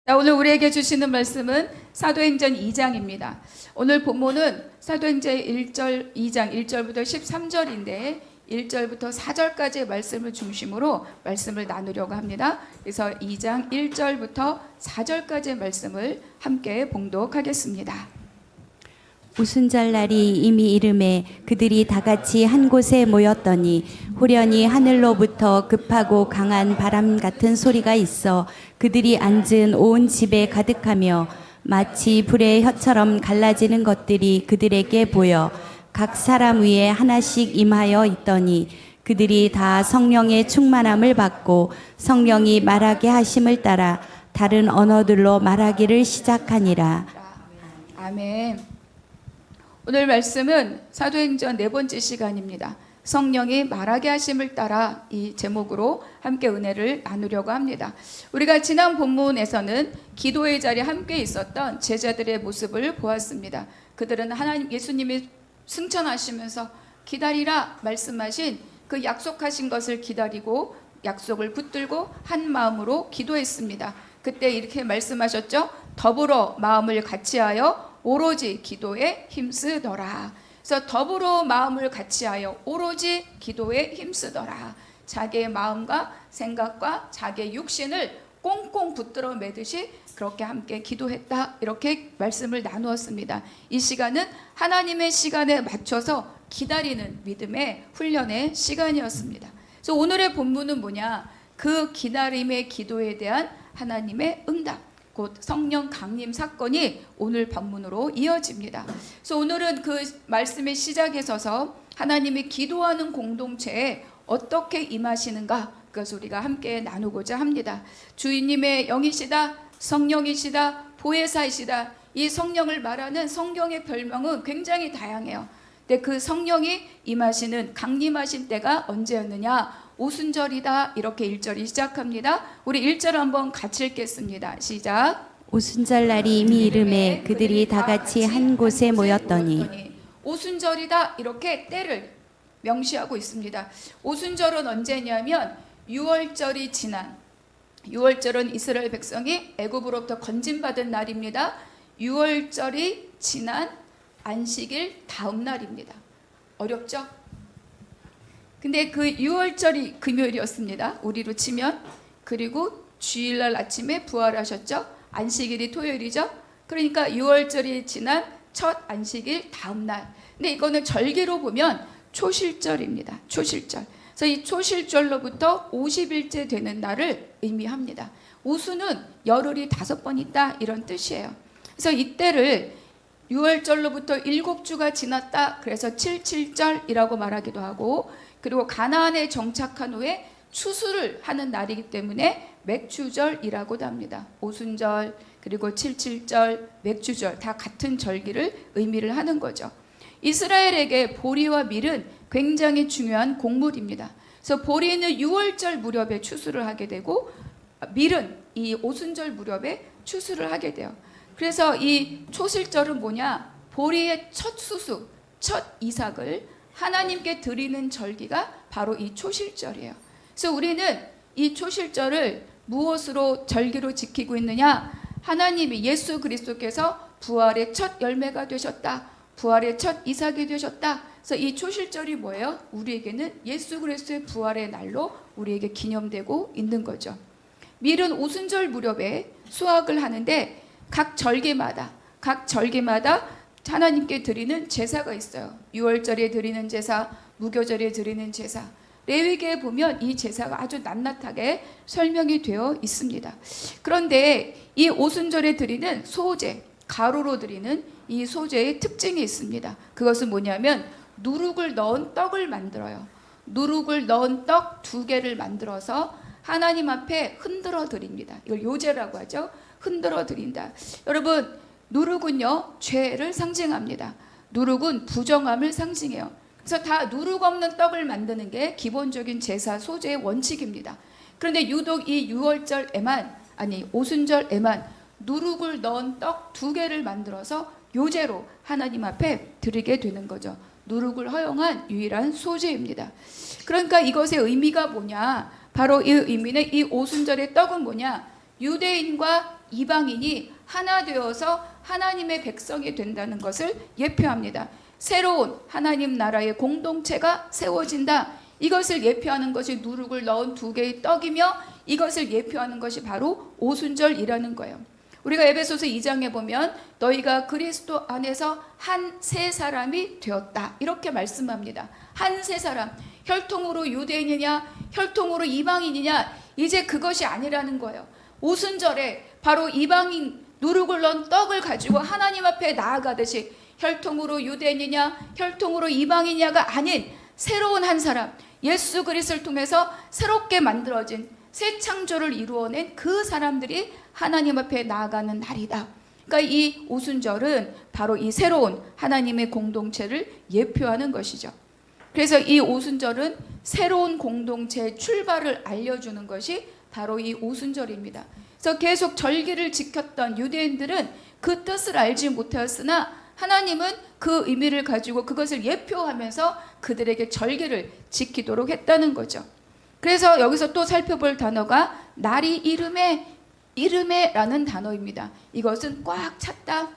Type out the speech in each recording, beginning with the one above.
자, 오늘 우리에게 주시는 말씀은 사도행전 2장입니다. 오늘 본문은 사도행전 1절, 2장 1절부터 13절인데 1절부터 4절까지의 말씀을 중심으로 말씀을 나누려고 합니다. 그래서 2장 1절부터 4절까지의 말씀을 함께 봉독하겠습니다. 오순절 날이 이미 이름에 그들이 다 같이 한 곳에 모였더니 후련히 하늘로부터 급하고 강한 바람 같은 소리가 있어 그들이 앉은 온 집에 가득하며 마치 불의 혀처럼 갈라지는 것들이 그들에게 보여 각 사람 위에 하나씩 임하여 있더니 그들이 다 성령의 충만함을 받고 성령이 말하게 하심을 따라 다른 언어들로 말하기를 시작하니라. 아멘. 오늘 말씀은 사도행전 네 번째 시간입니다. 성령이 말하게 하심을 따라 이 제목으로 함께 은혜를 나누려고 합니다. 우리가 지난 본문에서는 기도의 자리에 함께 있었던 제자들의 모습을 보았습니다. 그들은 하나님 예수님이 승천하시면서 기다리라 말씀하신 그 약속하신 것을 기다리고 약속을 붙들고 한 마음으로 기도했습니다. 그때 이렇게 말씀하셨죠. 더불어 마음을 같이하여 오로지 기도에 힘쓰더라. 그래서 더불어 마음을 같이하여 오로지 기도에 힘쓰더라. 자기의 마음과 생각과 자기의 육신을 꽁꽁 붙들어 매듯이 그렇게 함께 기도했다. 이렇게 말씀을 나누었습니다. 이 시간은 하나님의 시간에 맞춰서 기다리는 믿음의 훈련의 시간이었습니다. 그래서 오늘의 본문은 뭐냐? 그 기다림의 기도에 대한 하나님의 응답, 곧 성령 강림 사건이 오늘 본문으로 이어집니다. 그래서 오늘은 그 말씀의 시작에 서서 하나님이 기도하는 공동체에 어떻게 임하시는가, 그것을 우리가 함께 나누고자 합니다. 주님의 영이시다, 성령이시다, 보혜사이시다. 이 성령을 말하는 성경의 별명은 굉장히 다양해요. 근데 그 성령이 임하시는 강림하신 때가 언제였느냐? 오순절이다. 이렇게 1절이 시작합니다. 우리 1절 한번 같이 읽겠습니다. 시작. 오순절 날이 이미 이름에 그들이 다 같이 한 곳에 모였더니. 오순절이다. 이렇게 때를 명시하고 있습니다. 오순절은 언제냐면 6월절이 지난, 6월절은 이스라엘 백성이 애굽으로부터 건진받은 날입니다. 6월절이 지난 안식일 다음 날입니다. 어렵죠? 근데 그 6월절이 금요일이었습니다. 우리로 치면. 그리고 주일날 아침에 부활하셨죠. 안식일이 토요일이죠. 그러니까 6월절이 지난 첫 안식일 다음 날. 근데 이거는 절기로 보면 초실절입니다. 초실절. 그래서 이 초실절로부터 50일째 되는 날을 의미합니다. 오수는 열흘이 5번 있다 이런 뜻이에요. 그래서 이때를 6월절로부터 7주가 지났다. 그래서 77절이라고 말하기도 하고, 그리고 가나안에 정착한 후에 추수를 하는 날이기 때문에 맥추절이라고도 합니다. 오순절, 그리고 77절, 맥추절 다 같은 절기를 의미를 하는 거죠. 이스라엘에게 보리와 밀은 굉장히 중요한 곡물입니다. 그래서 보리는 6월절 무렵에 추수를 하게 되고 밀은 이 오순절 무렵에 추수를 하게 돼요. 그래서 이 초실절은 뭐냐? 보리의 첫 수수, 첫 이삭을 하나님께 드리는 절기가 바로 이 초실절이에요. 그래서 우리는 이 초실절을 무엇으로 절기로 지키고 있느냐? 하나님이 예수 그리스도께서 부활의 첫 열매가 되셨다. 부활의 첫 이삭이 되셨다. 그래서 이 초실절이 뭐예요? 우리에게는 예수 그리스도의 부활의 날로 우리에게 기념되고 있는 거죠. 밀은 오순절 무렵에 수확을 하는데 각 절기마다 하나님께 드리는 제사가 있어요. 6월절에 드리는 제사, 무교절에 드리는 제사. 레위기에 보면 이 제사가 아주 낱낱하게 설명이 되어 있습니다. 그런데 이 오순절에 드리는 소제, 가루로 드리는 이 소제의 특징이 있습니다. 그것은 뭐냐면 누룩을 넣은 떡을 만들어요. 누룩을 넣은 떡 2개를 만들어서 하나님 앞에 흔들어 드립니다. 이걸 요제라고 하죠. 흔들어 드린다. 여러분, 누룩은요 죄를 상징합니다. 누룩은 부정함을 상징해요. 그래서 다 누룩 없는 떡을 만드는 게 기본적인 제사 소제의 원칙입니다. 그런데 유독 이 6월절에만, 아니 오순절에만 누룩을 넣은 떡 2개를 만들어서 요제로 하나님 앞에 드리게 되는 거죠. 누룩을 허용한 유일한 소제입니다. 그러니까 이것의 의미가 뭐냐? 바로 이 의미는 이 오순절의 떡은 뭐냐? 유대인과 이방인이 하나 되어서 하나님의 백성이 된다는 것을 예표합니다. 새로운 하나님 나라의 공동체가 세워진다. 이것을 예표하는 것이 누룩을 넣은 2개의 떡이며 이것을 예표하는 것이 바로 오순절이라는 거예요. 우리가 에베소서 2장에 보면 너희가 그리스도 안에서 한 새 사람이 되었다. 이렇게 말씀합니다. 한 새 사람. 혈통으로 유대인이냐 혈통으로 이방인이냐 이제 그것이 아니라는 거예요. 오순절에 바로 이방인 누룩을 넣은 떡을 가지고 하나님 앞에 나아가듯이 혈통으로 유대인이냐 혈통으로 이방인이냐가 아닌 새로운 한 사람, 예수 그리스도를 통해서 새롭게 만들어진 새 창조를 이루어낸 그 사람들이 하나님 앞에 나아가는 날이다. 그러니까 이 오순절은 바로 이 새로운 하나님의 공동체를 예표하는 것이죠. 그래서 이 오순절은 새로운 공동체의 출발을 알려주는 것이 바로 이 오순절입니다. 그래서 계속 절기를 지켰던 유대인들은 그 뜻을 알지 못하였으나 하나님은 그 의미를 가지고 그것을 예표하면서 그들에게 절기를 지키도록 했다는 거죠. 그래서 여기서 또 살펴볼 단어가 날이 이름에라는 단어입니다. 이것은 꽉 찼다,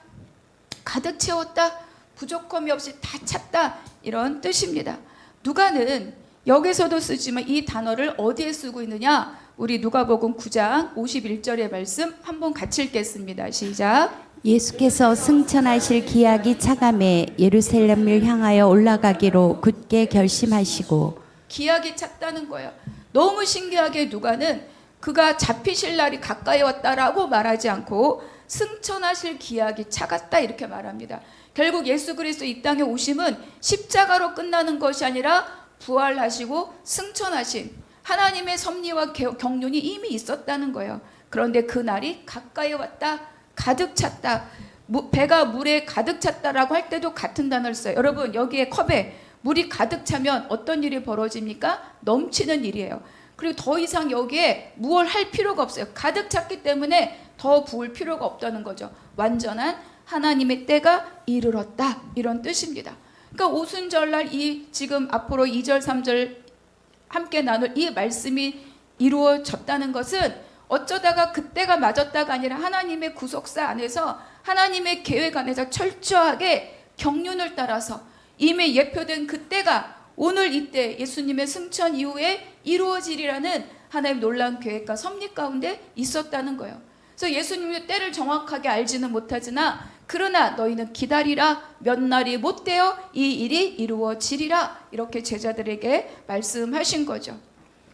가득 채웠다, 부족함이 없이 다 찼다 이런 뜻입니다. 누가는 여기서도 쓰지만 이 단어를 어디에 쓰고 있느냐? 우리 누가복음 9장 51절의 말씀 한번 같이 읽겠습니다. 시작. 예수께서 승천하실 기약이 차감해 예루살렘을 향하여 올라가기로 굳게 결심하시고. 기약이 찼다는 거예요. 너무 신기하게 누가는 그가 잡히실 날이 가까이 왔다라고 말하지 않고 승천하실 기약이 차갔다 이렇게 말합니다. 결국 예수 그리스도 이 땅에 오심은 십자가로 끝나는 것이 아니라 부활하시고 승천하신 하나님의 섭리와 경륜이 이미 있었다는 거예요. 그런데 그 날이 가까이 왔다, 가득 찼다, 배가 물에 가득 찼다라고 할 때도 같은 단어를 써요. 여러분 여기에 컵에 물이 가득 차면 어떤 일이 벌어집니까? 넘치는 일이에요. 그리고 더 이상 여기에 무얼 할 필요가 없어요. 가득 찼기 때문에 더 부을 필요가 없다는 거죠. 완전한 하나님의 때가 이르렀다 이런 뜻입니다. 그러니까 오순절날 이 지금 앞으로 2절 3절 함께 나눌 이 말씀이 이루어졌다는 것은 어쩌다가 그때가 맞았다가 아니라 하나님의 구속사 안에서 하나님의 계획 안에서 철저하게 경륜을 따라서 이미 예표된 그때가 오늘 이때 예수님의 승천 이후에 이루어지리라는 하나님의 놀라운 계획과 섭리 가운데 있었다는 거예요. 그래서 예수님의 때를 정확하게 알지는 못하지나 그러나 너희는 기다리라, 몇 날이 못 되어 이 일이 이루어지리라 이렇게 제자들에게 말씀하신 거죠.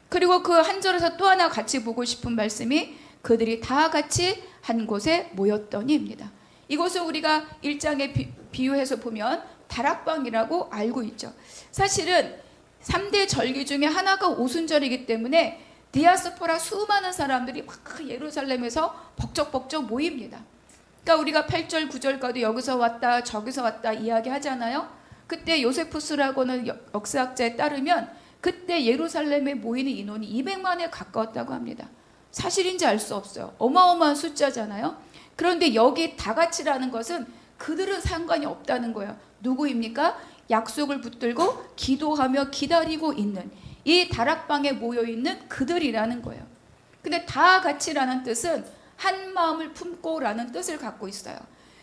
그리고 그 한 절에서 또 하나 같이 보고 싶은 말씀이 그들이 다 같이 한 곳에 모였더니입니다. 이곳은 우리가 1장에 비유해서 보면 다락방이라고 알고 있죠. 사실은 3대 절기 중에 하나가 오순절이기 때문에 디아스포라 수많은 사람들이 막 예루살렘에서 벅적벅적 모입니다. 그러니까 우리가 8절 9절까지 여기서 왔다 저기서 왔다 이야기하잖아요. 그때 요세푸스라고는 역사학자에 따르면 그때 예루살렘에 모이는 인원이 200만에 가까웠다고 합니다. 사실인지 알 수 없어요. 어마어마한 숫자잖아요. 그런데 여기 다 같이라는 것은 그들은 상관이 없다는 거예요. 누구입니까? 약속을 붙들고 기도하며 기다리고 있는 이 다락방에 모여있는 그들이라는 거예요. 근데 다 같이라는 뜻은 한 마음을 품고라는 뜻을 갖고 있어요.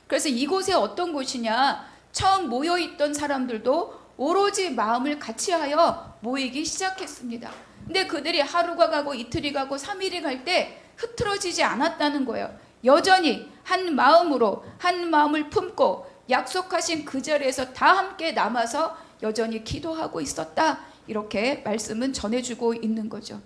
그래서 이곳에 어떤 곳이냐, 처음 모여있던 사람들도 오로지 마음을 같이하여 모이기 시작했습니다. 근데 그들이 하루가 가고 이틀이 가고 3일이 갈 때 흐트러지지 않았다는 거예요. 여전히 한 마음으로 한 마음을 품고 약속하신 그 자리에서 다 함께 남아서 여전히 기도하고 있었다 이렇게 말씀은 전해주고 있는 거죠.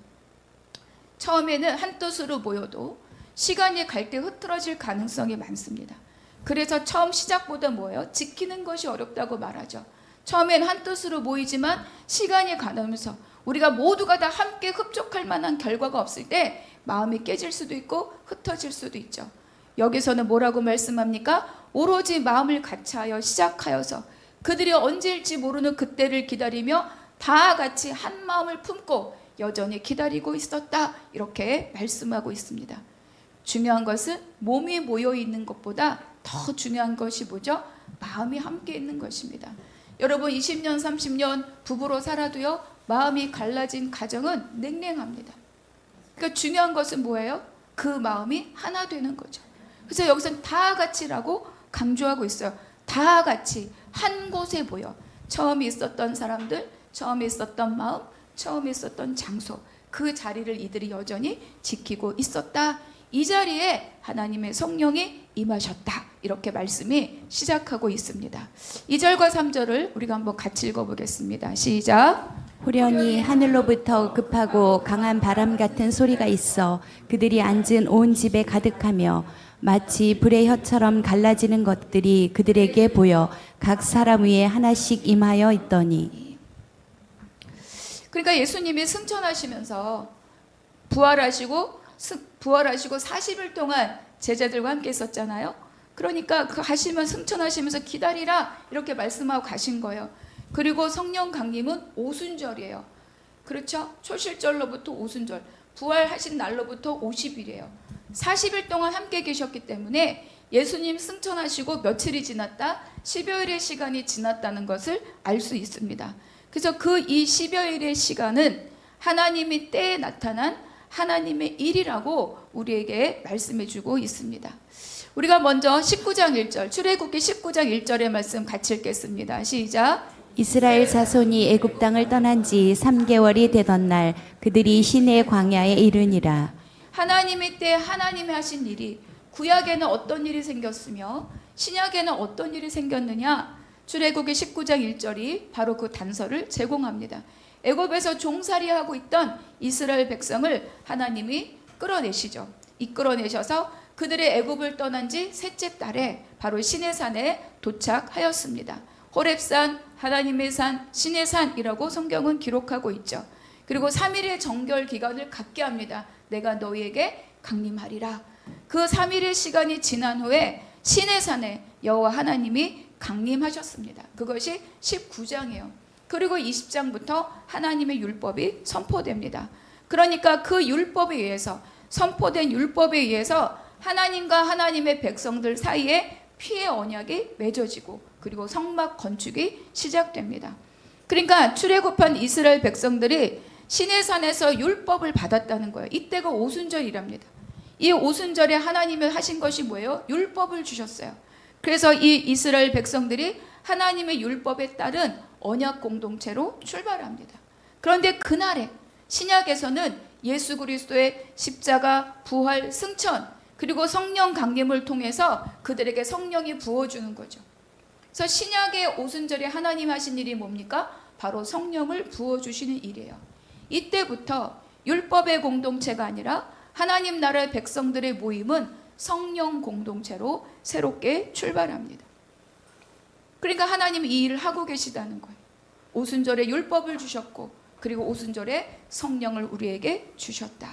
처음에는 한 뜻으로 모여도 시간이 갈 때 흐트러질 가능성이 많습니다. 그래서 처음 시작보다 뭐예요? 지키는 것이 어렵다고 말하죠. 처음엔 한 뜻으로 모이지만 시간이 가면서 우리가 모두가 다 함께 흡족할 만한 결과가 없을 때 마음이 깨질 수도 있고 흩어질 수도 있죠. 여기서는 뭐라고 말씀합니까? 오로지 마음을 같이하여 시작하여서 그들이 언제일지 모르는 그때를 기다리며 다 같이 한 마음을 품고 여전히 기다리고 있었다 이렇게 말씀하고 있습니다. 중요한 것은 몸이 모여 있는 것보다 더 중요한 것이 뭐죠? 마음이 함께 있는 것입니다. 여러분 20년 30년 부부로 살아도요 마음이 갈라진 가정은 냉랭합니다. 그러니까 중요한 것은 뭐예요? 그 마음이 하나 되는 거죠. 그래서 여기서는 다 같이라고 강조하고 있어요. 다 같이 한 곳에 모여 처음에 있었던 사람들, 처음에 있었던 마음, 처음에 있었던 장소, 그 자리를 이들이 여전히 지키고 있었다. 이 자리에 하나님의 성령이 임하셨다. 이렇게 말씀이 시작하고 있습니다. 2절과 3절을 우리가 한번 같이 읽어보겠습니다. 시작. 호련히 하늘로부터 급하고 강한 바람 같은 소리가 있어 그들이 앉은 온 집에 가득하며 마치 불의 혀처럼 갈라지는 것들이 그들에게 보여 각 사람 위에 하나씩 임하여 있더니. 그러니까 예수님이 승천하시면서 부활하시고 40일 동안 제자들과 함께 있었잖아요. 그러니까 그 승천하시면서 기다리라 이렇게 말씀하고 가신 거예요. 그리고 성령 강림은 오순절이에요. 그렇죠? 초실절로부터 오순절, 부활하신 날로부터 50일이에요. 40일 동안 함께 계셨기 때문에 예수님 승천하시고 며칠이 지났다, 10여일의 시간이 지났다는 것을 알 수 있습니다. 그래서 이 10여일의 시간은 하나님이 때에 나타난 하나님의 일이라고 우리에게 말씀해 주고 있습니다. 우리가 먼저 19장 1절, 출애굽기 19장 1절의 말씀 같이 읽겠습니다. 시작. 이스라엘 자손이 애굽 땅을 떠난 지 3개월이 되던 날 그들이 시내 광야에 이르니라. 하나님의 때 하나님이 하신 일이, 구약에는 어떤 일이 생겼으며 신약에는 어떤 일이 생겼느냐, 출애굽기 19장 1절이 바로 그 단서를 제공합니다. 애굽에서 종살이하고 있던 이스라엘 백성을 하나님이 끌어내시죠. 이끌어내셔서 그들의 애굽을 떠난 지 셋째 달에 바로 시내산에 도착하였습니다. 호렙산, 하나님의 산, 시내산이라고 성경은 기록하고 있죠. 그리고 3일의 정결 기간을 갖게 합니다. 내가 너희에게 강림하리라. 그 3일의 시간이 지난 후에 시내산에 여호와 하나님이 강림하셨습니다. 그것이 19장이에요. 그리고 20장부터 하나님의 율법이 선포됩니다. 그러니까 그 율법에 의해서, 선포된 율법에 의해서 하나님과 하나님의 백성들 사이에 피의 언약이 맺어지고 그리고 성막 건축이 시작됩니다. 그러니까 출애굽한 이스라엘 백성들이 시내산에서 율법을 받았다는 거예요. 이때가 오순절이랍니다. 이 오순절에 하나님이 하신 것이 뭐예요? 율법을 주셨어요. 그래서 이 이스라엘 백성들이 하나님의 율법에 따른 언약 공동체로 출발합니다. 그런데 그날에 신약에서는 예수 그리스도의 십자가, 부활, 승천, 그리고 성령 강림을 통해서 그들에게 성령이 부어주는 거죠. 그래서 신약의 오순절에 하나님 하신 일이 뭡니까? 바로 성령을 부어주시는 일이에요. 이때부터 율법의 공동체가 아니라 하나님 나라의 백성들의 모임은 성령 공동체로 새롭게 출발합니다. 그러니까 하나님이 이 일을 하고 계시다는 거예요. 오순절에 율법을 주셨고 그리고 오순절에 성령을 우리에게 주셨다.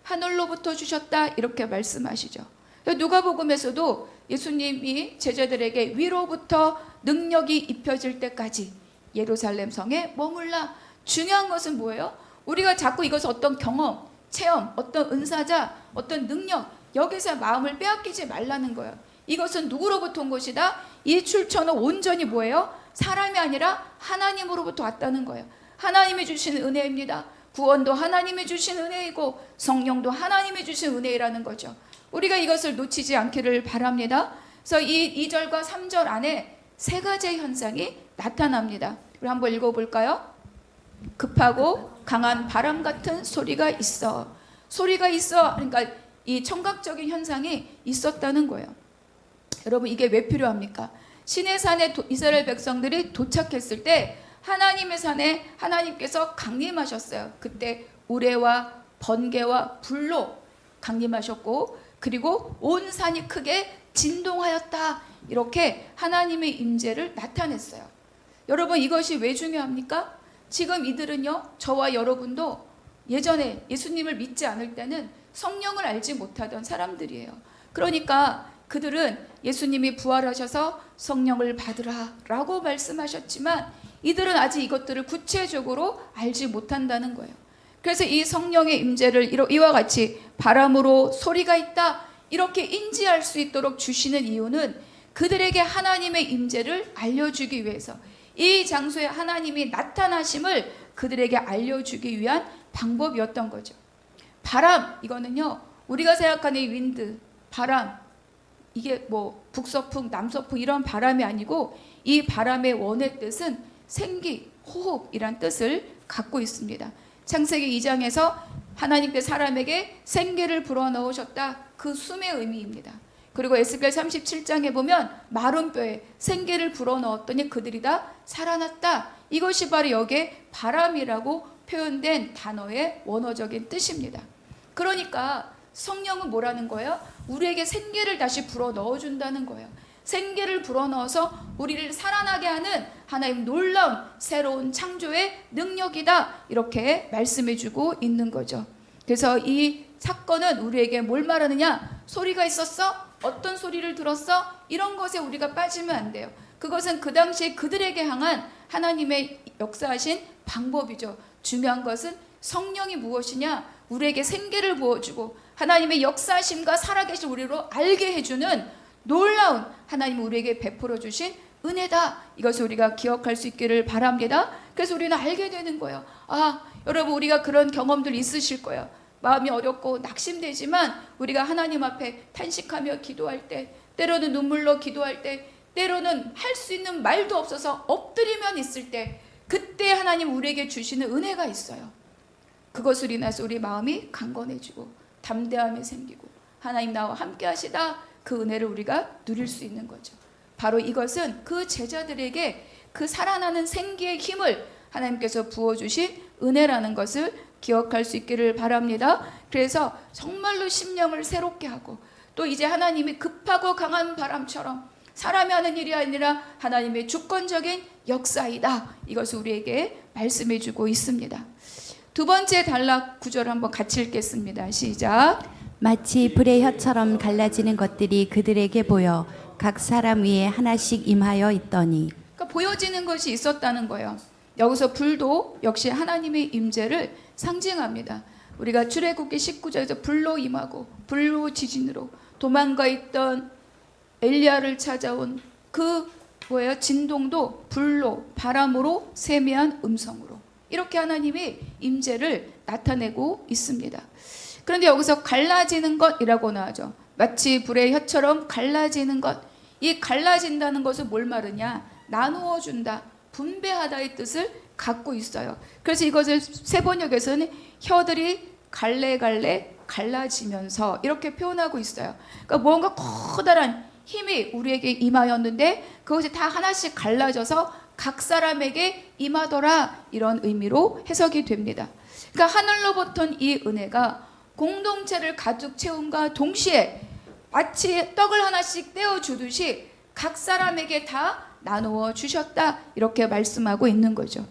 하늘로부터 주셨다 이렇게 말씀하시죠. 누가복음에서도 예수님이 제자들에게 위로부터 능력이 입혀질 때까지 예루살렘 성에 머물라. 중요한 것은 뭐예요? 우리가 자꾸 이것을 어떤 경험, 체험, 어떤 은사자, 어떤 능력, 여기서 마음을 빼앗기지 말라는 거예요. 이것은 누구로부터 온 것이다? 이 출처는 온전히 뭐예요? 사람이 아니라 하나님으로부터 왔다는 거예요. 하나님이 주신 은혜입니다. 구원도 하나님이 주신 은혜이고 성령도 하나님이 주신 은혜라는 거죠. 우리가 이것을 놓치지 않기를 바랍니다. 그래서 이 2절과 3절 안에 세 가지의 현상이 나타납니다. 우리 한번 읽어볼까요? 급하고 강한 바람 같은 소리가 있어. 소리가 있어. 그러니까 이 청각적인 현상이 있었다는 거예요. 여러분 이게 왜 필요합니까? 시내산에 이스라엘 백성들이 도착했을 때 하나님의 산에 하나님께서 강림하셨어요. 그때 우레와 번개와 불로 강림하셨고 그리고 온 산이 크게 진동하였다. 이렇게 하나님의 임재를 나타냈어요. 여러분 이것이 왜 중요합니까? 지금 이들은요, 저와 여러분도 예전에 예수님을 믿지 않을 때는 성령을 알지 못하던 사람들이에요. 그러니까 그들은 예수님이 부활하셔서 성령을 받으라 라고 말씀하셨지만 이들은 아직 이것들을 구체적으로 알지 못한다는 거예요. 그래서 이 성령의 임재를 이와 같이 바람으로 소리가 있다 이렇게 인지할 수 있도록 주시는 이유는 그들에게 하나님의 임재를 알려주기 위해서, 이 장소에 하나님이 나타나심을 그들에게 알려주기 위한 방법이었던 거죠. 바람, 이거는요 우리가 생각하는 이 윈드, 바람, 이게 뭐 북서풍, 남서풍 이런 바람이 아니고 이 바람의 원의 뜻은 생기, 호흡이란 뜻을 갖고 있습니다. 창세기 2장에서 하나님께 사람에게 생기를 불어넣으셨다. 그 숨의 의미입니다. 그리고 에스겔 37장에 보면 마른 뼈에 생기를 불어넣었더니 그들이 다 살아났다. 이것이 바로 여기에 바람이라고 표현된 단어의 원어적인 뜻입니다. 그러니까 성령은 뭐라는 거예요? 우리에게 생기를 다시 불어넣어준다는 거예요. 생기를 불어넣어서 우리를 살아나게 하는 하나님 놀라운 새로운 창조의 능력이다. 이렇게 말씀해주고 있는 거죠. 그래서 이 사건은 우리에게 뭘 말하느냐? 소리가 있었어? 어떤 소리를 들었어? 이런 것에 우리가 빠지면 안 돼요. 그것은 그 당시에 그들에게 향한 하나님의 역사하신 방법이죠. 중요한 것은 성령이 무엇이냐? 우리에게 생기를 부어주고 하나님의 역사하심과 살아계신 우리로 알게 해주는 놀라운 하나님 우리에게 베풀어 주신 은혜다. 이것을 우리가 기억할 수 있기를 바랍니다. 그래서 우리는 알게 되는 거예요. 아, 여러분 우리가 그런 경험들 있으실 거예요. 마음이 어렵고 낙심되지만 우리가 하나님 앞에 탄식하며 기도할 때, 때로는 눈물로 기도할 때, 때로는 할 수 있는 말도 없어서 엎드리면 있을 때, 그때 하나님 우리에게 주시는 은혜가 있어요. 그것을 인해서 우리 마음이 강건해지고 담대함이 생기고 하나님 나와 함께 하시다. 그 은혜를 우리가 누릴 수 있는 거죠. 바로 이것은 그 제자들에게 그 살아나는 생기의 힘을 하나님께서 부어주신 은혜라는 것을 기억할 수 있기를 바랍니다. 그래서 정말로 심령을 새롭게 하고 또 이제 하나님이 급하고 강한 바람처럼 사람이 하는 일이 아니라 하나님의 주권적인 역사이다. 이것을 우리에게 말씀해 주고 있습니다. 두 번째 단락 구절 한번 같이 읽겠습니다. 시작. 마치 불의 혀처럼 갈라지는 것들이 그들에게 보여 각 사람 위에 하나씩 임하여 있더니. 그러니까 보여지는 것이 있었다는 거예요. 여기서 불도 역시 하나님의 임재를 상징합니다. 우리가 출애굽기 19절에서 불로 임하고 불로 지진으로 도망가 있던 엘리야를 찾아온 그 진동도 불로 바람으로 세미한 음성으로 이렇게 하나님의 임재를 나타내고 있습니다. 그런데 여기서 갈라지는 것이라고 나오죠. 마치 불의 혀처럼 갈라지는 것. 이 갈라진다는 것은 뭘 말하냐? 나누어 준다, 분배하다의 뜻을 갖고 있어요. 그래서 이것을 세번역에서는 혀들이 갈래갈래 갈라지면서 이렇게 표현하고 있어요. 그러니까 뭔가 커다란 힘이 우리에게 임하였는데 그것이 다 하나씩 갈라져서 각 사람에게 임하더라. 이런 의미로 해석이 됩니다. 그러니까 하늘로부터는 이 은혜가 공동체를 가득 채움과 동시에 마치 떡을 하나씩 떼어주듯이 각 사람에게 다 나누어 주셨다. 이렇게 말씀하고 있는 거죠.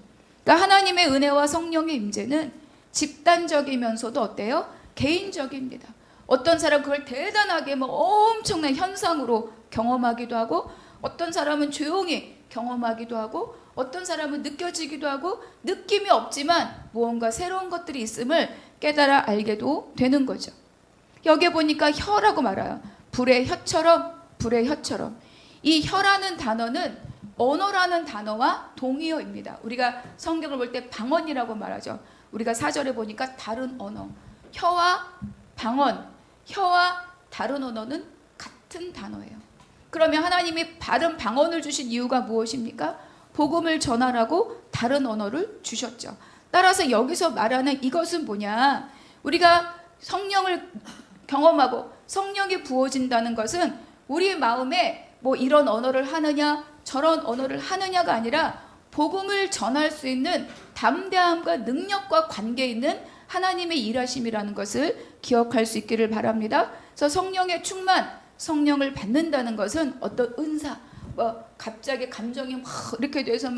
그러니까 하나님의 은혜와 성령의 임재는 집단적이면서도 어때요? 개인적입니다. 어떤 사람은 그걸 대단하게 엄청난 현상으로 경험하기도 하고 어떤 사람은 조용히 경험하기도 하고 어떤 사람은 느껴지기도 하고 느낌이 없지만 무언가 새로운 것들이 있음을 깨달아 알게도 되는 거죠. 여기에 보니까 혀라고 말해요. 불의 혀처럼, 불의 혀처럼. 이 혀라는 단어는 언어라는 단어와 동의어입니다. 우리가 성경을 볼 때 방언이라고 말하죠. 우리가 4절에 보니까 다른 언어. 혀와 방언, 혀와 다른 언어는 같은 단어예요. 그러면 하나님이 다른 방언을 주신 이유가 무엇입니까? 복음을 전하라고 다른 언어를 주셨죠. 따라서 여기서 말하는 이것은 뭐냐? 우리가 성령을 경험하고 성령이 부어진다는 것은 우리 마음에 이런 언어를 하느냐 저런 언어를 하느냐가 아니라 복음을 전할 수 있는 담대함과 능력과 관계 있는 하나님의 일하심이라는 것을 기억할 수 있기를 바랍니다. 그래서 성령의 충만, 성령을 받는다는 것은 어떤 은사, 갑자기 감정이 막 이렇게 돼서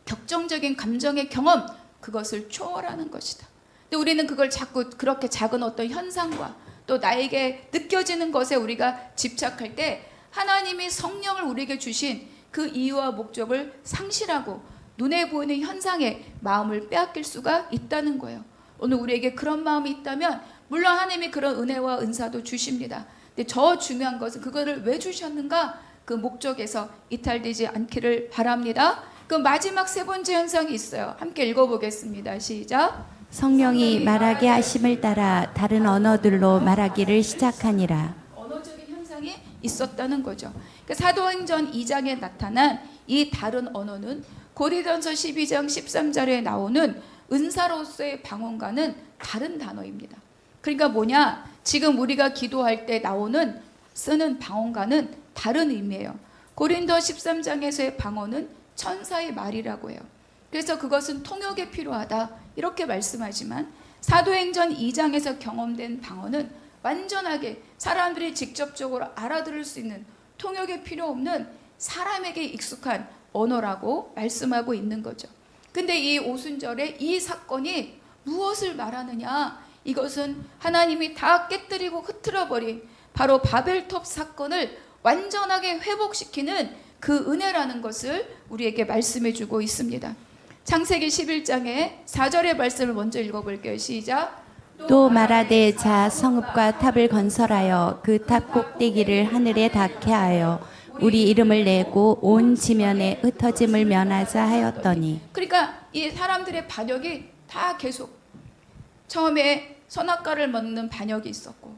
격정적인 감정의 경험, 그것을 초월하는 것이다. 근데 우리는 그걸 자꾸 그렇게 작은 어떤 현상과 또 나에게 느껴지는 것에 우리가 집착할 때 하나님이 성령을 우리에게 주신 그 이유와 목적을 상실하고 눈에 보이는 현상에 마음을 빼앗길 수가 있다는 거예요. 오늘 우리에게 그런 마음이 있다면 물론 하나님이 그런 은혜와 은사도 주십니다. 근데 저 중요한 것은 그거를 왜 주셨는가? 그 목적에서 이탈되지 않기를 바랍니다. 그 마지막 세 번째 현상이 있어요. 함께 읽어보겠습니다. 시작. 성령이 말하게 하심을 따라 다른 언어들로 말하기를 시작하니라. 언어적인 현상이 있었다는 거죠. 그러니까 사도행전 2장에 나타난 이 다른 언어는 고린도전서 12장 13절에 나오는 은사로서의 방언과는 다른 단어입니다. 그러니까 뭐냐? 지금 우리가 기도할 때 나오는 쓰는 방언과는 다른 의미예요. 고린도 13장에서의 방언은 천사의 말이라고 해요. 그래서 그것은 통역에 필요하다 이렇게 말씀하지만 사도행전 2장에서 경험된 방언은 완전하게 사람들이 직접적으로 알아들을 수 있는 통역에 필요 없는 사람에게 익숙한 언어라고 말씀하고 있는 거죠. 근데 이 오순절에 이 사건이 무엇을 말하느냐? 이것은 하나님이 다 깨뜨리고 흐트러버린 바로 바벨탑 사건을 완전하게 회복시키는 그 은혜라는 것을 우리에게 말씀해 주고 있습니다. 창세기 11장의 4절의 말씀을 먼저 읽어볼게요. 시작. 또 말하되 자 성읍과 탑을 건설하여 그 탑 꼭대기를 하늘에 닿게 하여 우리 이름을 내고 온 지면에 흩어짐을 면하자 하였더니. 그러니까 이 사람들의 반역이 다 계속 처음에 선악과를 먹는 반역이 있었고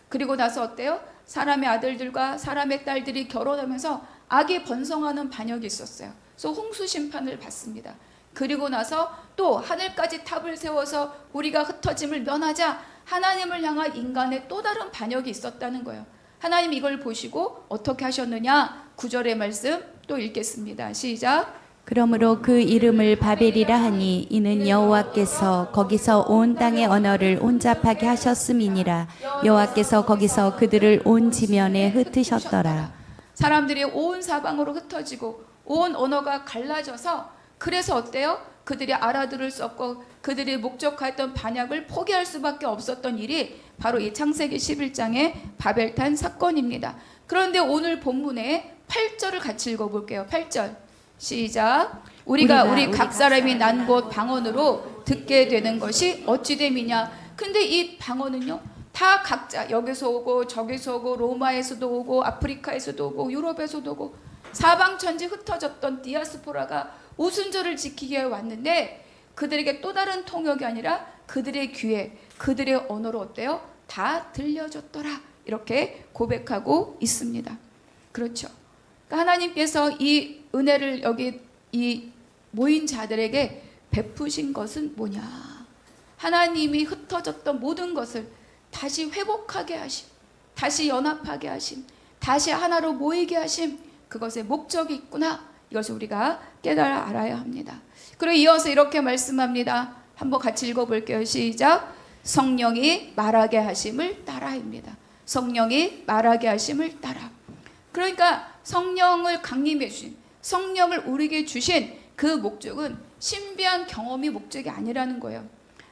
그리고 나서 어때요? 사람의 아들들과 사람의 딸들이 결혼하면서 악이 번성하는 반역이 있었어요. 그래서 홍수 심판을 받습니다. 그리고 나서 또 하늘까지 탑을 세워서 우리가 흩어짐을 면하자 하나님을 향한 인간의 또 다른 반역이 있었다는 거예요. 하나님 이걸 보시고 어떻게 하셨느냐? 9절의 말씀 또 읽겠습니다. 시작. 그러므로 그 이름을 바벨이라 하니 이는 여호와께서 거기서 온 땅의 언어를 온잡하게 하셨음이니라. 여호와께서 거기서 그들을 온 지면에 흩으셨더라. 사람들이 온 사방으로 흩어지고 온 언어가 갈라져서 그래서 어때요? 그들이 알아들을 수 없고 그들이 목적했던 반역을 포기할 수밖에 없었던 일이 바로 이 창세기 11장의 바벨탄 사건입니다. 그런데 오늘 본문의 8절을 같이 읽어볼게요. 8절 시작. 우리가 우리 각 사람이 난 곳 방언으로 듣게 되는 것이 어찌 됨이냐. 근데 이 방언은요 다 각자 여기서 오고 저기서 오고 로마에서도 오고 아프리카에서도 오고 유럽에서도 오고 사방천지 흩어졌던 디아스포라가 오순절을 지키기 위해 왔는데 그들에게 또 다른 통역이 아니라 그들의 귀에 그들의 언어로 어때요? 다 들려줬더라 이렇게 고백하고 있습니다. 그렇죠. 그러니까 하나님께서 이 은혜를 여기 이 모인 자들에게 베푸신 것은 뭐냐? 하나님이 흩어졌던 모든 것을 다시 회복하게 하심, 다시 연합하게 하심, 다시 하나로 모이게 하심, 그것에 목적이 있구나. 이것을 우리가 깨달아 알아야 합니다. 그리고 이어서 이렇게 말씀합니다. 한번 같이 읽어볼게요. 시작. 성령이 말하게 하심을 따라입니다. 성령이 말하게 하심을 따라. 그러니까 성령을 강림해 주신, 성령을 우리에게 주신 그 목적은 신비한 경험이 목적이 아니라는 거예요.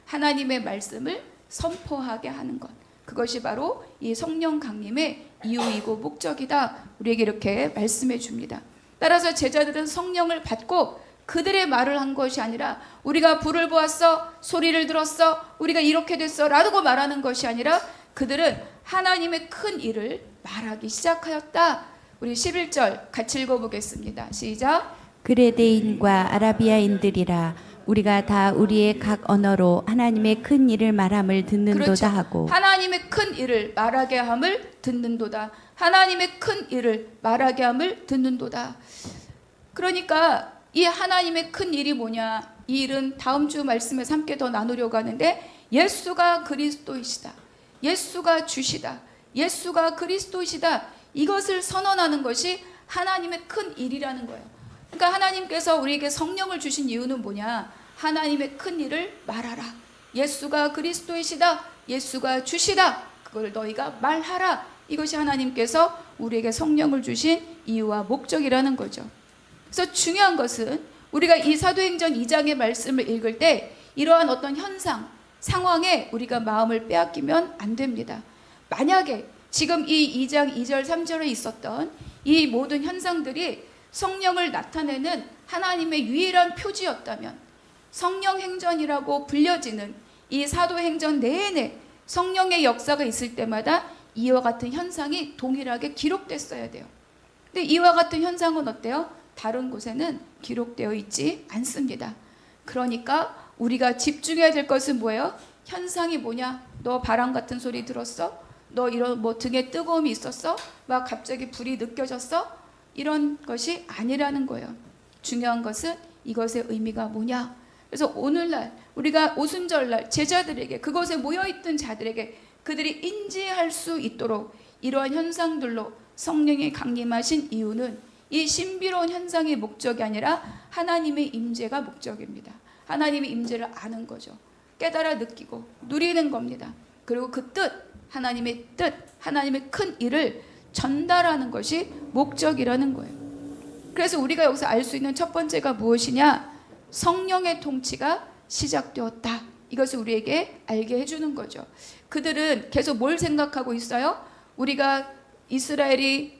하나님의 말씀을 선포하게 하는 것. 그것이 바로 이 성령 강림의 이유이고 목적이다. 우리에게 이렇게 말씀해 줍니다. 따라서 제자들은 성령을 받고 그들의 말을 한 것이 아니라 우리가 불을 보았어, 소리를 들었어, 우리가 이렇게 됐어 라고 말하는 것이 아니라 그들은 하나님의 큰 일을 말하기 시작하였다. 우리 11절 같이 읽어보겠습니다. 시작. 그레데인과 아라비아인들이라 우리가 다 우리의 각 언어로 하나님의 큰 일을 말함을 듣는도다 그렇죠. 하고. 하나님의 큰 일을 말하게 함을 듣는도다. 하나님의 큰 일을 말하게 함을 듣는도다. 그러니까 이 하나님의 큰 일이 뭐냐? 이 일은 다음 주 말씀에서 함께 더 나누려고 하는데 예수가 그리스도이시다. 예수가 주시다. 예수가 그리스도이시다. 이것을 선언하는 것이 하나님의 큰 일이라는 거예요. 그러니까 하나님께서 우리에게 성령을 주신 이유는 뭐냐? 하나님의 큰 일을 말하라. 예수가 그리스도이시다. 예수가 주시다. 그걸 너희가 말하라. 이것이 하나님께서 우리에게 성령을 주신 이유와 목적이라는 거죠. 그래서 중요한 것은 우리가 이 사도행전 2장의 말씀을 읽을 때 이러한 어떤 현상, 상황에 우리가 마음을 빼앗기면 안 됩니다. 만약에 지금 이 2장 2절 3절에 있었던 이 모든 현상들이 성령을 나타내는 하나님의 유일한 표지였다면 성령 행전이라고 불려지는 이 사도행전 내내 성령의 역사가 있을 때마다 이와 같은 현상이 동일하게 기록됐어야 돼요. 근데 이와 같은 현상은 어때요? 다른 곳에는 기록되어 있지 않습니다. 그러니까 우리가 집중해야 될 것은 뭐예요? 현상이 뭐냐? 너 바람 같은 소리 들었어? 너 이런 뭐 등에 뜨거움이 있었어? 막 갑자기 불이 느껴졌어? 이런 것이 아니라는 거예요. 중요한 것은 이것의 의미가 뭐냐? 그래서 오늘날 우리가 오순절날 제자들에게, 그곳에 모여있던 자들에게 그들이 인지할 수 있도록 이러한 현상들로 성령이 강림하신 이유는 이 신비로운 현상의 목적이 아니라 하나님의 임재가 목적입니다. 하나님의 임재를 아는 거죠. 깨달아 느끼고 누리는 겁니다. 그리고 그 뜻, 하나님의 뜻, 하나님의 큰 일을 전달하는 것이 목적이라는 거예요. 그래서 우리가 여기서 알 수 있는 첫 번째가 무엇이냐? 성령의 통치가 시작되었다. 이것을 우리에게 알게 해주는 거죠. 그들은 계속 뭘 생각하고 있어요? 우리가 이스라엘이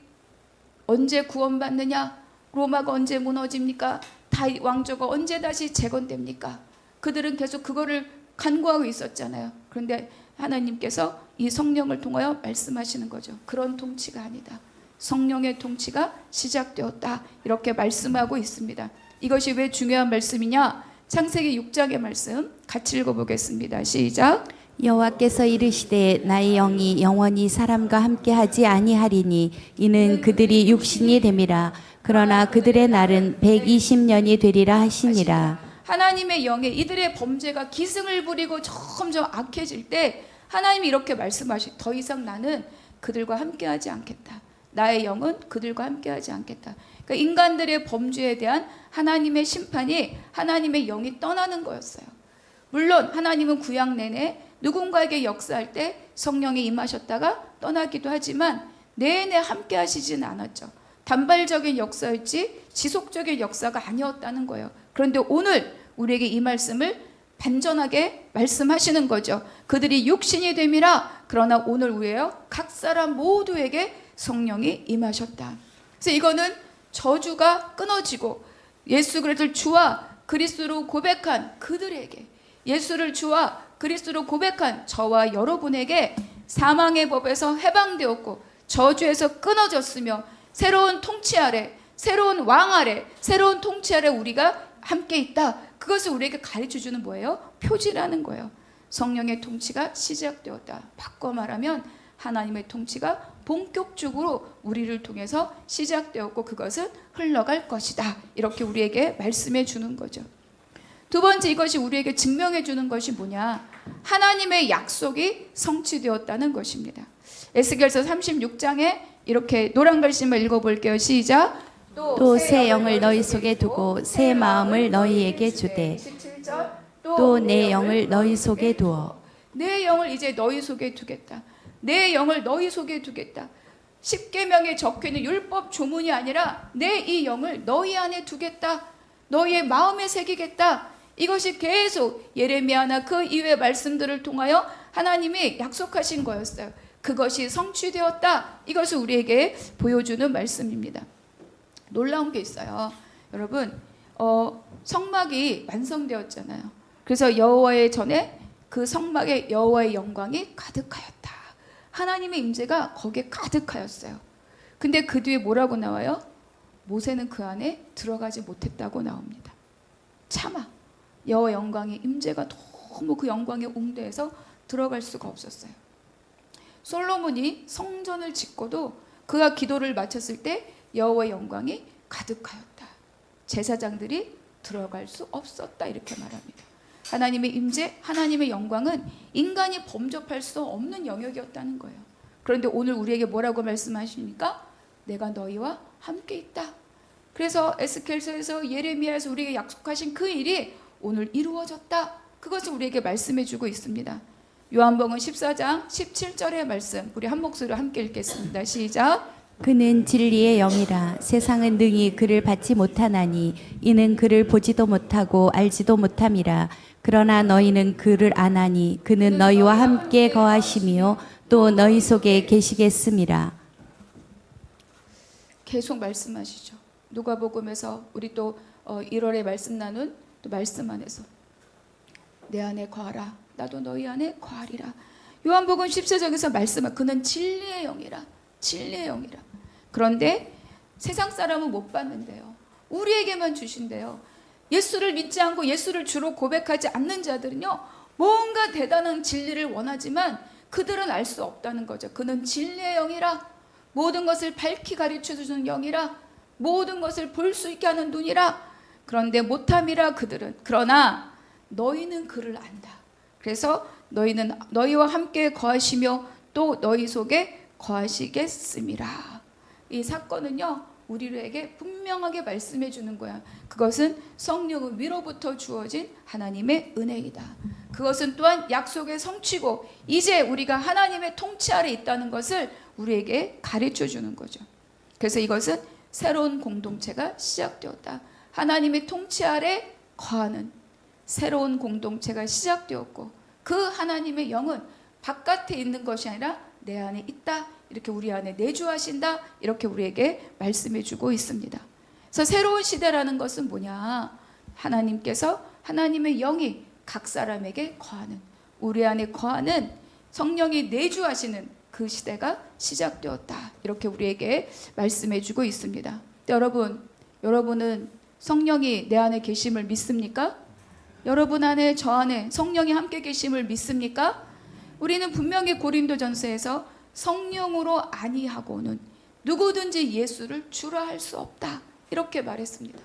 언제 구원받느냐? 로마가 언제 무너집니까? 다윗 왕조가 언제 다시 재건됩니까? 그들은 계속 그거를 간구하고 있었잖아요. 그런데 하나님께서 이 성령을 통하여 말씀하시는 거죠. 그런 통치가 아니다. 성령의 통치가 시작되었다. 이렇게 말씀하고 있습니다. 이것이 왜 중요한 말씀이냐? 창세기 6장의 말씀 같이 읽어보겠습니다. 시작. 여호와께서 이르시되 나의 영이 영원히 사람과 함께하지 아니하리니 이는 그들이 육신이 됨이라. 그러나 그들의 날은 120년이 되리라 하시니라. 하나님의 영에 이들의 범죄가 기승을 부리고 점점 악해질 때 하나님이 이렇게 말씀하시, 더 이상 나는 그들과 함께하지 않겠다. 나의 영은 그들과 함께하지 않겠다. 그러니까 인간들의 범죄에 대한 하나님의 심판이 하나님의 영이 떠나는 거였어요. 물론 하나님은 구약 내내 누군가에게 역사할 때 성령이 임하셨다가 떠나기도 하지만 내내 함께 하시지는 않았죠. 단발적인 역사였지 지속적인 역사가 아니었다는 거예요. 그런데 오늘 우리에게 이 말씀을 반전하게 말씀하시는 거죠. 그들이 육신이 됨이라. 그러나 오늘 우리예요. 각 사람 모두에게 성령이 임하셨다. 그래서 이거는 저주가 끊어지고 예수 그리스도를 주와 그리스도로 고백한 그들에게, 예수를 주와 그리스도로 고백한 저와 여러분에게 사망의 법에서 해방되었고 저주에서 끊어졌으며 새로운 통치 아래, 새로운 왕 아래, 새로운 통치 아래 우리가 함께 있다. 그것을 우리에게 가르쳐주는 뭐예요? 표지라는 거예요. 성령의 통치가 시작되었다. 바꿔 말하면 하나님의 통치가 본격적으로 우리를 통해서 시작되었고 그것은 흘러갈 것이다. 이렇게 우리에게 말씀해 주는 거죠. 두 번째, 이것이 우리에게 증명해 주는 것이 뭐냐? 하나님의 약속이 성취되었다는 것입니다. 에스겔서 36장에 이렇게 노란 글씨만 읽어볼게요. 시작. 또 새 영을 너희 속에 두고 새 마음을 너희에게 주되 또 내 영을 너희 속에 두어. 내 영을 이제 너희 속에 두겠다. 내 영을 너희 속에 두겠다. 십계명에 적혀있는 율법 조문이 아니라 내 이 영을 너희 안에 두겠다. 너희의 마음에 새기겠다. 이것이 계속 예레미야나 그 이후의 말씀들을 통하여 하나님이 약속하신 거였어요. 그것이 성취되었다. 이것을 우리에게 보여주는 말씀입니다. 놀라운 게 있어요. 여러분, 성막이 완성되었잖아요. 그래서 여호와의 전에 그 성막에 여호와의 영광이 가득하였다. 하나님의 임재가 거기에 가득하였어요. 근데 그 뒤에 뭐라고 나와요? 모세는 그 안에 들어가지 못했다고 나옵니다. 차마 여호와의 영광의 임재가 너무 그 영광에 웅대해서 들어갈 수가 없었어요. 솔로몬이 성전을 짓고도 그가 기도를 마쳤을 때 여호와의 영광이 가득하였다. 제사장들이 들어갈 수 없었다. 이렇게 말합니다. 하나님의 임재, 하나님의 영광은 인간이 범접할 수 없는 영역이었다는 거예요. 그런데 오늘 우리에게 뭐라고 말씀하십니까? 내가 너희와 함께 있다. 그래서 에스겔서에서 예레미야에서 우리에게 약속하신 그 일이 오늘 이루어졌다. 그것을 우리에게 말씀해 주고 있습니다. 요한복음 14장 17절의 말씀, 우리 한 목소리로 함께 읽겠습니다. 시작. 그는 진리의 영이라. 세상은 능히 그를 받지 못하나니 이는 그를 보지도 못하고 알지도 못함이라. 그러나 너희는 그를 아나니 그는 너희와 함께 거하시며 또 너희 속에 계시겠음이라. 계속 말씀하시죠. 누가복음에서 우리 또 1월에 말씀 나눈 또 말씀 안에서 내 안에 거하라. 나도 너희 안에 거하리라. 요한복음 14장에서 말씀한 그는 진리의 영이라. 진리의 영이라. 그런데 세상 사람은 못 받는데요. 우리에게만 주신대요. 예수를 믿지 않고 예수를 주로 고백하지 않는 자들은요, 뭔가 대단한 진리를 원하지만 그들은 알 수 없다는 거죠. 그는 진리의 영이라, 모든 것을 밝히 가르쳐주는 영이라, 모든 것을 볼 수 있게 하는 눈이라. 그런데 못함이라 그들은. 그러나 너희는 그를 안다. 그래서 너희는 너희와 함께 거하시며 또 너희 속에 거하시겠음이라. 이 사건은요, 우리에게 분명하게 말씀해 주는 거야. 그것은 성령은 위로부터 주어진 하나님의 은혜이다. 그것은 또한 약속의 성취고 이제 우리가 하나님의 통치 아래 있다는 것을 우리에게 가르쳐 주는 거죠. 그래서 이것은 새로운 공동체가 시작되었다. 하나님의 통치 아래 거하는 새로운 공동체가 시작되었고, 그 하나님의 영은 바깥에 있는 것이 아니라 내 안에 있다. 이렇게 우리 안에 내주하신다. 이렇게 우리에게 말씀해 주고 있습니다. 그래서 새로운 시대라는 것은 뭐냐? 하나님께서 하나님의 영이 각 사람에게 거하는, 우리 안에 거하는 성령이 내주하시는 그 시대가 시작되었다. 이렇게 우리에게 말씀해 주고 있습니다. 여러분은 성령이 내 안에 계심을 믿습니까? 여러분 안에, 저 안에 성령이 함께 계심을 믿습니까? 우리는 분명히 고린도전서에서 성령으로 아니하고는 누구든지 예수를 주라 할 수 없다. 이렇게 말했습니다.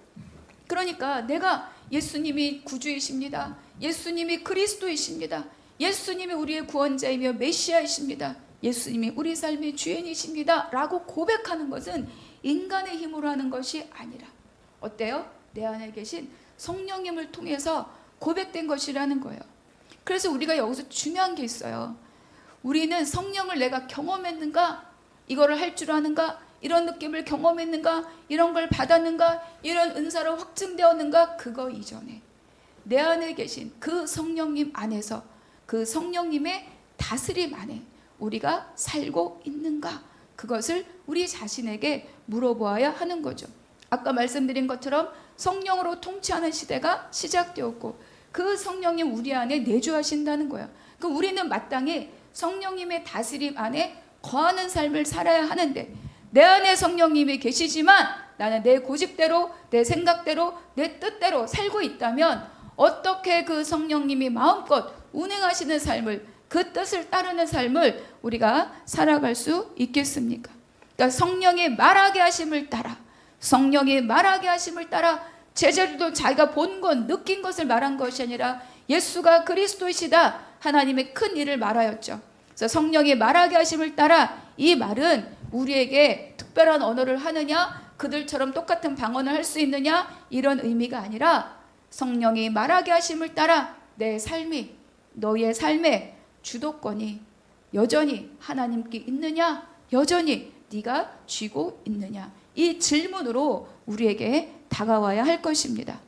그러니까 내가 예수님이 구주이십니다. 예수님이 그리스도이십니다. 예수님이 우리의 구원자이며 메시아이십니다. 예수님이 우리 삶의 주인이십니다. 라고 고백하는 것은 인간의 힘으로 하는 것이 아니라 어때요? 내 안에 계신 성령님을 통해서 고백된 것이라는 거예요. 그래서 우리가 여기서 중요한 게 있어요. 우리는 성령을 내가 경험했는가? 이거를 할 줄 아는가? 이런 느낌을 경험했는가? 이런 걸 받았는가? 이런 은사로 확증되었는가? 그거 이전에 내 안에 계신 그 성령님 안에서, 그 성령님의 다스림 안에 우리가 살고 있는가? 그것을 우리 자신에게 물어보아야 하는 거죠. 아까 말씀드린 것처럼 성령으로 통치하는 시대가 시작되었고 그 성령님 우리 안에 내주하신다는 거예요. 그럼 우리는 마땅히 성령님의 다스림 안에 거하는 삶을 살아야 하는데, 내 안에 성령님이 계시지만 나는 내 고집대로, 내 생각대로, 내 뜻대로 살고 있다면 어떻게 그 성령님이 마음껏 운행하시는 삶을, 그 뜻을 따르는 삶을 우리가 살아갈 수 있겠습니까? 그러니까 성령이 말하게 하심을 따라, 성령이 말하게 하심을 따라, 제자들도 자기가 본 것, 느낀 것을 말한 것이 아니라 예수가 그리스도이시다, 하나님의 큰 일을 말하였죠. 그래서 성령이 말하게 하심을 따라, 이 말은 우리에게 특별한 언어를 하느냐, 그들처럼 똑같은 방언을 할 수 있느냐, 이런 의미가 아니라 성령이 말하게 하심을 따라 내 삶이, 너의 삶의 주도권이 여전히 하나님께 있느냐, 여전히 네가 쥐고 있느냐, 이 질문으로 우리에게 다가와야 할 것입니다.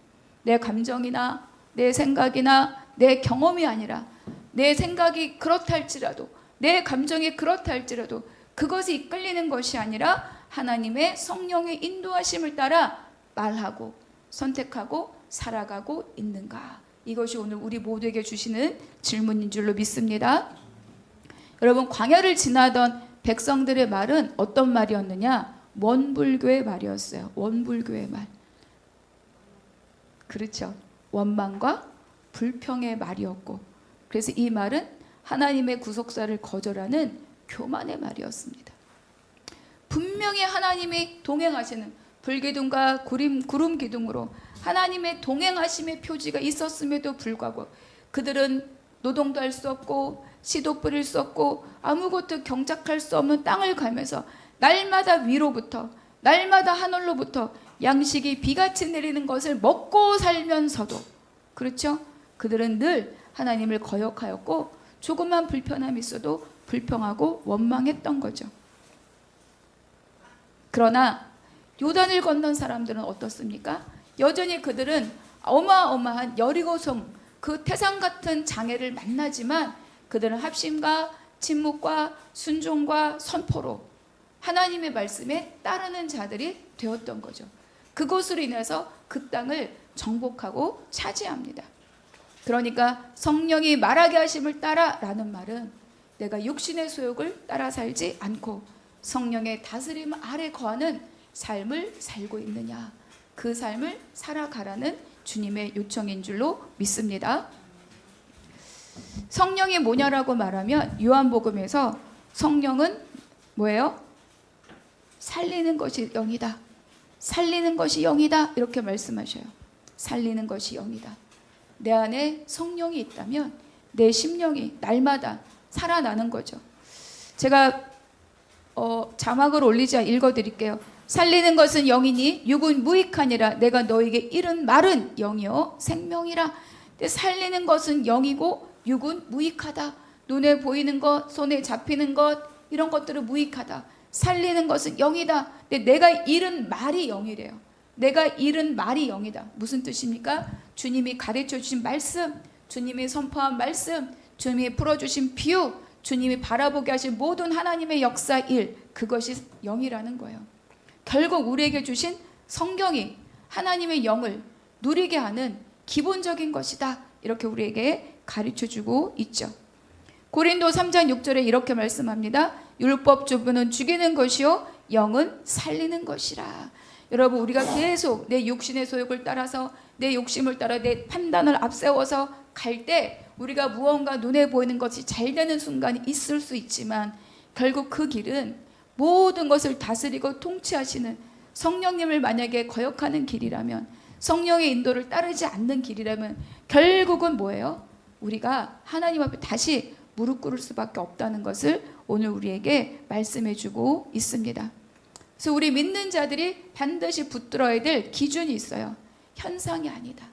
내 감정이나 내 생각이나 내 경험이 아니라, 내 생각이 그렇다 할지라도, 내 감정이 그렇다 할지라도 그것이 이끌리는 것이 아니라 하나님의 성령의 인도하심을 따라 말하고 선택하고 살아가고 있는가? 이것이 오늘 우리 모두에게 주시는 질문인 줄로 믿습니다. 여러분, 광야를 지나던 백성들의 말은 어떤 말이었느냐? 원불교의 말이었어요. 원불교의 말. 그렇죠. 원망과 불평의 말이었고, 그래서 이 말은 하나님의 구속사를 거절하는 교만의 말이었습니다. 분명히 하나님이 동행하시는, 불기둥과 구름 기둥으로 하나님의 동행하심의 표지가 있었음에도 불구하고 그들은 노동도 할 수 없고 씨도 뿌릴 수 없고 아무것도 경작할 수 없는 땅을 가면서 날마다 위로부터, 날마다 하늘로부터 양식이 비같이 내리는 것을 먹고 살면서도, 그렇죠? 그들은 늘 하나님을 거역하였고 조금만 불편함이 있어도 불평하고 원망했던 거죠. 그러나 요단을 건넌 사람들은 어떻습니까? 여전히 그들은 어마어마한 여리고성, 그 태산 같은 장애를 만나지만 그들은 합심과 침묵과 순종과 선포로 하나님의 말씀에 따르는 자들이 되었던 거죠. 그것으로 인해서 그 땅을 정복하고 차지합니다. 그러니까 성령이 말하게 하심을 따라 라는 말은 내가 육신의 소욕을 따라 살지 않고 성령의 다스림 아래 거하는 삶을 살고 있느냐, 그 삶을 살아가라는 주님의 요청인 줄로 믿습니다. 성령이 뭐냐라고 말하면 요한복음에서 성령은 뭐예요? 살리는 것이 영이다. 살리는 것이 영이다. 이렇게 말씀하셔요. 살리는 것이 영이다. 내 안에 성령이 있다면 내 심령이 날마다 살아나는 거죠. 제가 자막을 올리자 읽어드릴게요. 살리는 것은 영이니 육은 무익하니라. 내가 너에게 이른 말은 영이요 생명이라. 근데 살리는 것은 영이고 육은 무익하다. 눈에 보이는 것, 손에 잡히는 것, 이런 것들은 무익하다. 살리는 것은 영이다. 근데 내가 이른 말이 영이래요. 내가 이른 말이 영이다. 무슨 뜻입니까? 주님이 가르쳐 주신 말씀, 주님이 선포한 말씀, 주님이 풀어주신 비유, 주님이 바라보게 하신 모든 하나님의 역사 일, 그것이 영이라는 거예요. 결국 우리에게 주신 성경이 하나님의 영을 누리게 하는 기본적인 것이다. 이렇게 우리에게 가르쳐주고 있죠. 고린도 3장 6절에 이렇게 말씀합니다. 율법 주부는 죽이는 것이요 영은 살리는 것이라. 여러분, 우리가 계속 내 육신의 소욕을 따라서 내 욕심을 따라 내 판단을 앞세워서 갈 때 우리가 무언가 눈에 보이는 것이 잘 되는 순간이 있을 수 있지만 결국 그 길은 모든 것을 다스리고 통치하시는 성령님을 만약에 거역하는 길이라면, 성령의 인도를 따르지 않는 길이라면 결국은 뭐예요? 우리가 하나님 앞에 다시 무릎 꿇을 수밖에 없다는 것을 오늘 우리에게 말씀해 주고 있습니다. 그래서 우리 믿는 자들이 반드시 붙들어야 될 기준이 있어요. 현상이 아니다.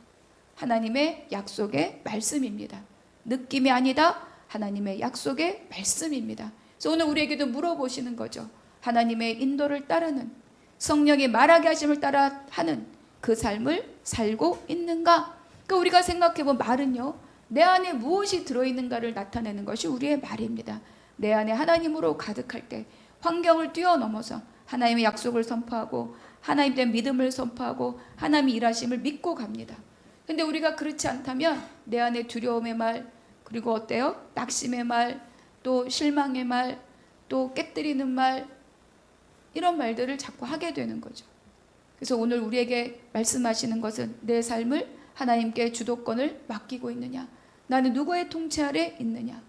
하나님의 약속의 말씀입니다. 느낌이 아니다. 하나님의 약속의 말씀입니다. 그래서 오늘 우리에게도 물어보시는 거죠. 하나님의 인도를 따르는, 성령이 말하게 하심을 따라 하는 그 삶을 살고 있는가? 그러니까 우리가 생각해본 말은요, 내 안에 무엇이 들어있는가를 나타내는 것이 우리의 말입니다. 내 안에 하나님으로 가득할 때 환경을 뛰어넘어서 하나님의 약속을 선포하고 하나님에 대한 믿음을 선포하고 하나님의 일하심을 믿고 갑니다. 근데 우리가 그렇지 않다면 내 안에 두려움의 말, 그리고 어때요? 낙심의 말, 또 실망의 말, 또 깨뜨리는 말, 이런 말들을 자꾸 하게 되는 거죠. 그래서 오늘 우리에게 말씀하시는 것은 내 삶을 하나님께 주도권을 맡기고 있느냐, 나는 누구의 통치 아래 있느냐,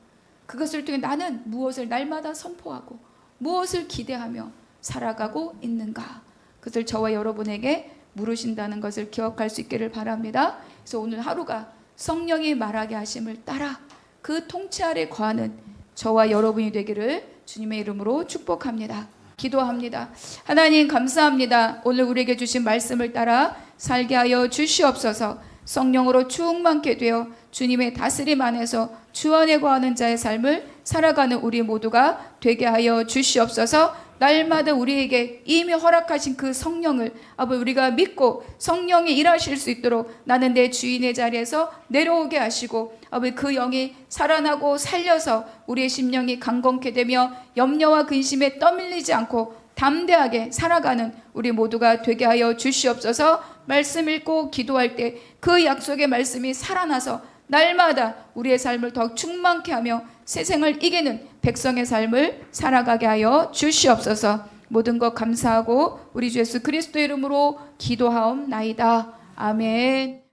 그것을 통해 나는 무엇을 날마다 선포하고 무엇을 기대하며 살아가고 있는가, 그것을 저와 여러분에게 물으신다는 것을 기억할 수 있기를 바랍니다. 그래서 오늘 하루가 성령이 말하게 하심을 따라 그 통치 아래 거하는 저와 여러분이 되기를 주님의 이름으로 축복합니다. 기도합니다. 하나님 감사합니다. 오늘 우리에게 주신 말씀을 따라 살게 하여 주시옵소서. 성령으로 충만케 되어 주님의 다스림 안에서 주 안에 거하는 자의 삶을 살아가는 우리 모두가 되게 하여 주시옵소서. 날마다 우리에게 이미 허락하신 그 성령을 아버지 우리가 믿고 성령이 일하실 수 있도록 나는 내 주인의 자리에서 내려오게 하시고 아버지 그 영이 살아나고 살려서 우리의 심령이 강건케 되며 염려와 근심에 떠밀리지 않고 담대하게 살아가는 우리 모두가 되게 하여 주시옵소서. 말씀 읽고 기도할 때 그 약속의 말씀이 살아나서 날마다 우리의 삶을 더 충만케 하며 세상을 이기는 백성의 삶을 살아가게 하여 주시옵소서. 모든 것 감사하고 우리 주 예수 그리스도 이름으로 기도하옵나이다. 아멘.